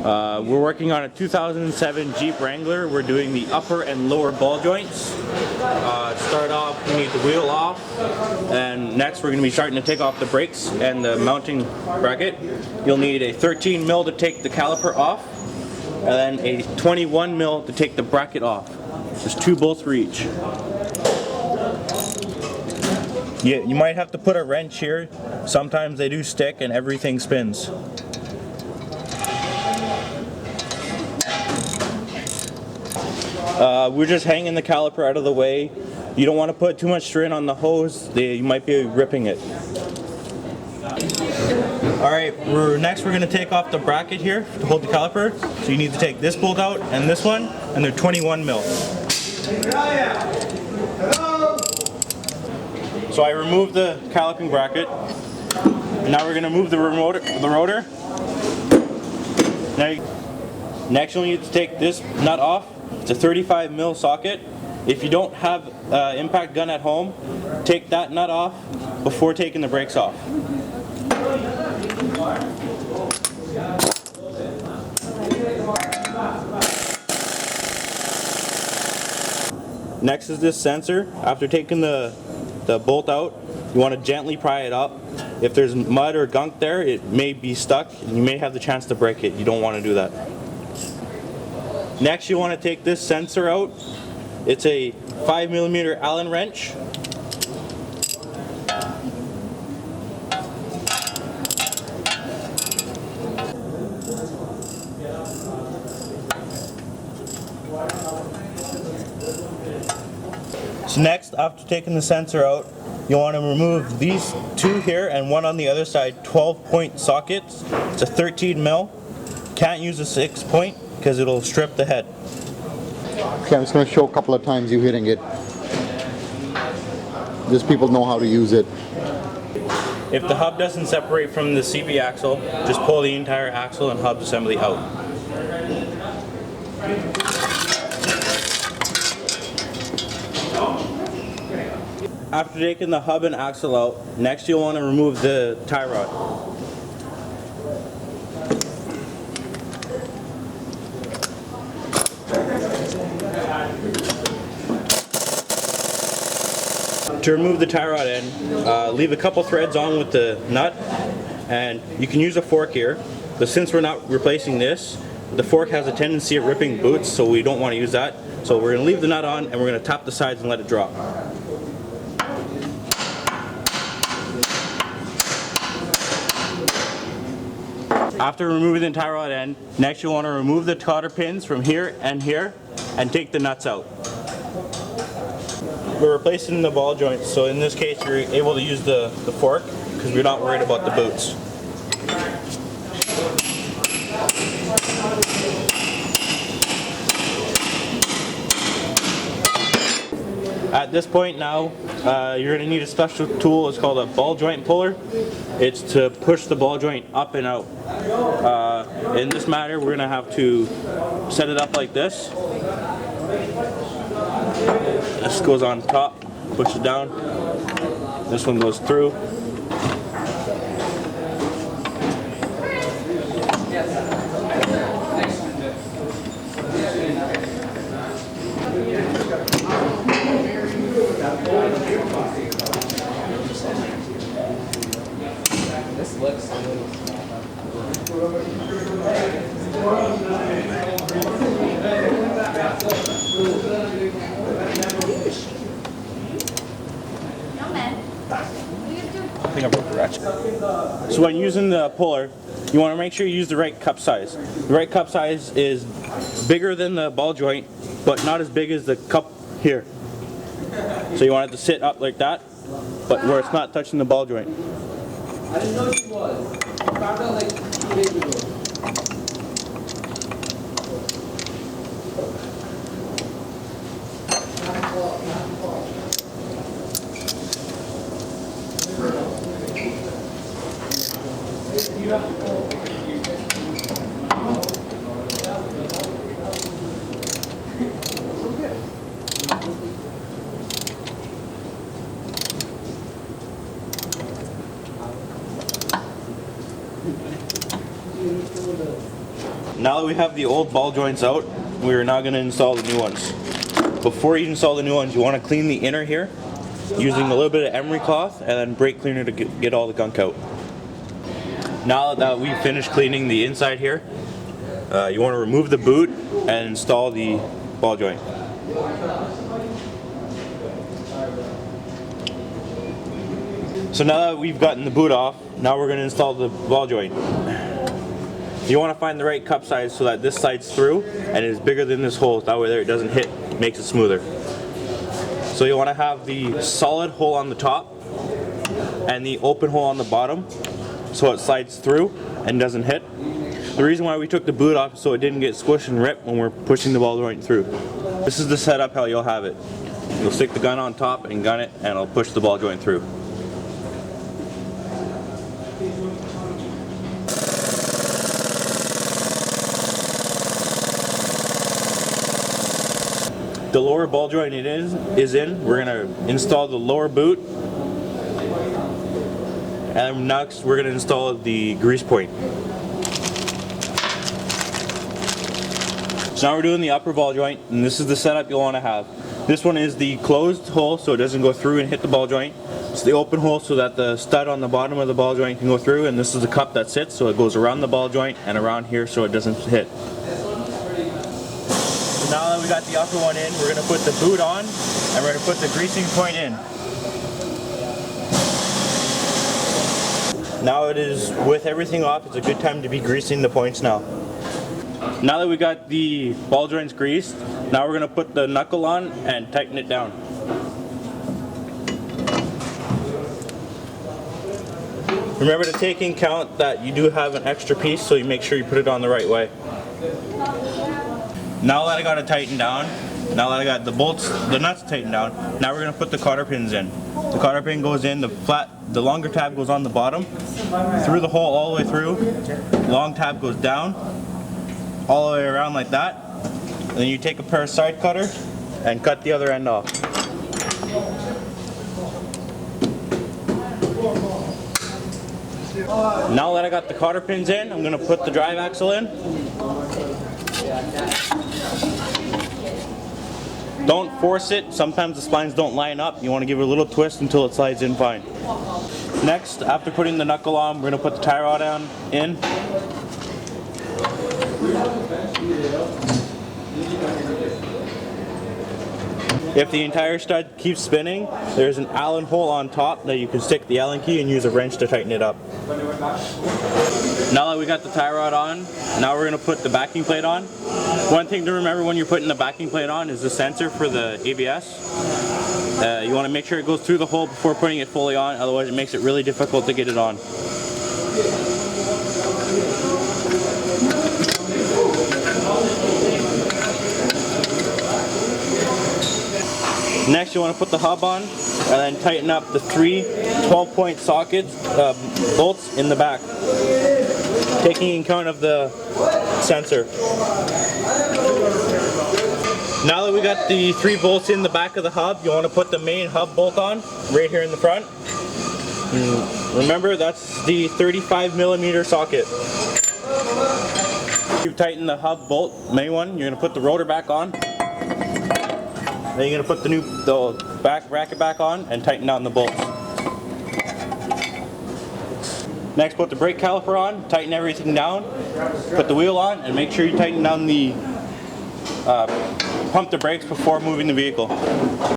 We're working on a 2007 Jeep Wrangler. We're doing the upper and lower ball joints. To start off, we need the wheel off, and next we're going to be starting to take off the brakes and the mounting bracket. You'll need a 13 mil to take the caliper off, and then a 21 mil to take the bracket off. There's 2 bolts for each. Yeah, you might have to put a wrench here. Sometimes they do stick and everything spins. We're just hanging the caliper out of the way. You don't want to put too much strain on the hose. You might be ripping it. Alright, next we're going to take off the bracket here to hold the caliper. So you need to take this bolt out and this one, and they're 21 mil. So I removed the caliping bracket. Now we're going to move the rotor. Next you'll need to take this nut off. It's a 35 mil socket. If you don't have impact gun at home, take that nut off before taking the brakes off. Next is this sensor. After taking the bolt out, you want to gently pry it up. If there's mud or gunk there, it may be stuck and you may have the chance to break it. You don't want to do that. Next, you want to take this sensor out. It's a 5mm Allen wrench. So next, after taking the sensor out, you want to remove these 2 here and one on the other side 12-point sockets. It's a 13 mil. Can't use a 6-point because it'll strip the head. Okay, I'm just going to show a couple of times you hitting it. Just people know how to use it. If the hub doesn't separate from the CV axle, just pull the entire axle and hub assembly out. After taking the hub and axle out, next you'll want to remove the tie rod. To remove the tie rod end, leave a couple threads on with the nut, and you can use a fork here, but since we're not replacing this, the fork has a tendency of ripping boots, so we don't want to use that. So we're going to leave the nut on and we're going to tap the sides and let it drop. After removing the tie rod end, next you'll want to remove the cotter pins from here and take the nuts out. We're replacing the ball joints, so in this case you're able to use the fork because we're not worried about the boots. At this point now, you're going to need a special tool. It's called a ball joint puller. It's to push the ball joint up and out. In this matter, we're going to have to set it up like this. This goes on top, push it down. This one goes through. This looks a little I think I broke the ratchet. So when using the puller, you want to make sure you use the right cup size. The right cup size is bigger than the ball joint, but not as big as the cup here. So you want it to sit up like that, but where it's not touching the ball joint. I didn't know she was. I found out like 2 days ago. Now that we have the old ball joints out, we are now going to install the new ones. Before you install the new ones, you want to clean the inner here using a little bit of emery cloth and then brake cleaner to get all the gunk out. Now that we've finished cleaning the inside here, you want to remove the boot and install the ball joint. So now that we've gotten the boot off, now we're going to install the ball joint. You want to find the right cup size so that this slides through and it is bigger than this hole, that way there it doesn't hit, makes it smoother. So you want to have the solid hole on the top and the open hole on the bottom so it slides through and doesn't hit. The reason why we took the boot off is so it didn't get squished and ripped when we're pushing the ball joint through. This is the setup how you'll have it. You'll stick the gun on top and gun it and it'll push the ball joint through. The lower ball joint it is in, we're going to install the lower boot, and next we're going to install the grease point. So now we're doing the upper ball joint, and this is the setup you'll want to have. This one is the closed hole so it doesn't go through and hit the ball joint. It's the open hole so that the stud on the bottom of the ball joint can go through, and this is the cup that sits so it goes around the ball joint and around here so it doesn't hit. Now that we got the upper one in, we're going to put the boot on and we're going to put the greasing point in. Now it is with everything off, it's a good time to be greasing the points now. Now that we got the ball joints greased, now we're going to put the knuckle on and tighten it down. Remember to take in count that you do have an extra piece, so you make sure you put it on the right way. Now that I got it tightened down, now that I got the bolts, the nuts tightened down, now we're going to put the cotter pins in. The cotter pin goes in, the longer tab goes on the bottom, through the hole all the way through, the long tab goes down, all the way around like that, and then you take a pair of side cutter and cut the other end off. Now that I got the cotter pins in, I'm going to put the drive axle in. Don't force it, sometimes the splines don't line up. You want to give it a little twist until it slides in fine. Next, after putting the knuckle on, we're going to put the tie rod on in. If the entire stud keeps spinning, there's an Allen hole on top that you can stick the Allen key and use a wrench to tighten it up. Now that we got the tie rod on, now we're going to put the backing plate on. One thing to remember when you're putting the backing plate on is the sensor for the ABS. You want to make sure it goes through the hole before putting it fully on, otherwise it makes it really difficult to get it on. Next, you want to put the hub on and then tighten up the three 12-point sockets, bolts in the back, taking in count of the sensor. Now that we got the three bolts in the back of the hub, you want to put the main hub bolt on right here in the front. And remember, that's the 35mm socket. You tighten the hub bolt, main one, you're going to put the rotor back on. Then you're going to put the back bracket back on and tighten down the bolts. Next, put the brake caliper on, tighten everything down, put the wheel on, and make sure you tighten down the pump the brakes before moving the vehicle.